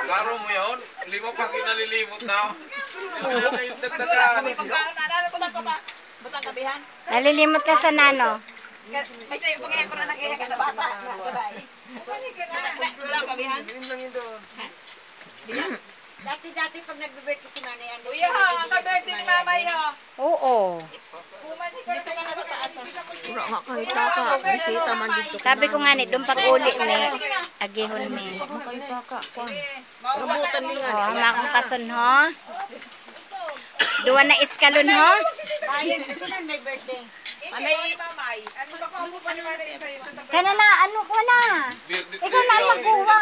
Klaro mo yun? Lima pa kinalilimot na. Dagdagan. Nalilimot ka sa nano. May sayo pag ko na nag-iyak na bata. Wala kabihan? Dati pag nag-birthday si Manay, ano? Kuya ha, nag-birthday ni Mamay ha. Oo. Dito ka na sa taas. Wala nga kayo taka. Bisita man dito. Sabi ko nga ni, doon pag-uli ni. Agihon ni. Kayo taka. Rabutan mo nga. Oh, makong kason ho. Duwa na iskalon ho. Ayun, sila may birthday. Mamay. Ano ba ko pa ni Manay sa'yo? Kana na, ano ko na. Ikaw na magkuha.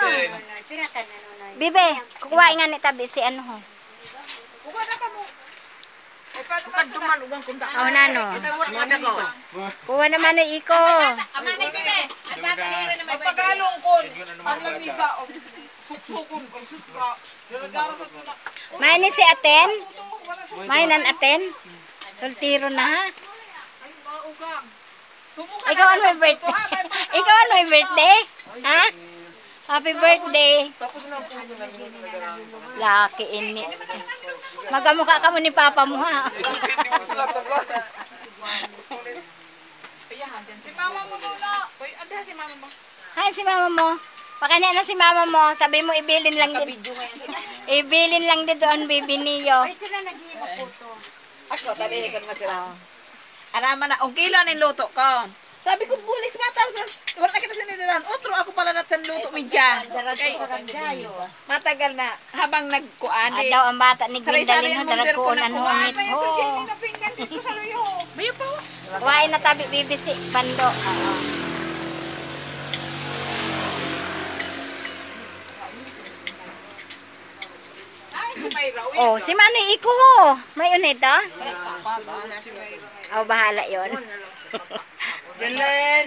Pira ka na nun. Bibe, kukuha nga ni tabi si ano ho. Kuha na ka mo. Pagduman ugang kung daan. Oh, nano. Kuha naman ni Iko. Manay bebe. At tatahira na may pagkalong ko. Ang langisa. Suksukon ko. Suskra. Dara sa tulak. May ni si Aten. May nan Aten. Soltiro na ha. Ikaw ano may birthday? Ikaw ano may birthday? Ha? Happy birthday. Laki ini. Magamukha ka mo ni Papa mo ha. Si mama mo muna. Uy, anda si mama mo. Hi si Mama mo. Pakanya na si Mama mo. Sabi mo ibilin lang din. Ibilin lang din doon baby niyo. Ay, sila nag-iiba photo. Ako, talihikan mo sila. Arama na, ang kilo ng luto ko. Sabi ko, bulik sa mata. Wala na kita sinilaran. Otro, ako pala natin luto midya. Matagal na. Habang nagkuan. Daw ang bata ni Gwendalyn ho. Darakuunan ho. May ito, Jenny, napinggan dito sa luyo. May pa. Kuhain na tabi bibisi. Bando. Ay, si Mayra. Uy, Oh, si Manay Iko ho. May unito? Oh, bahala yon. Jenlen.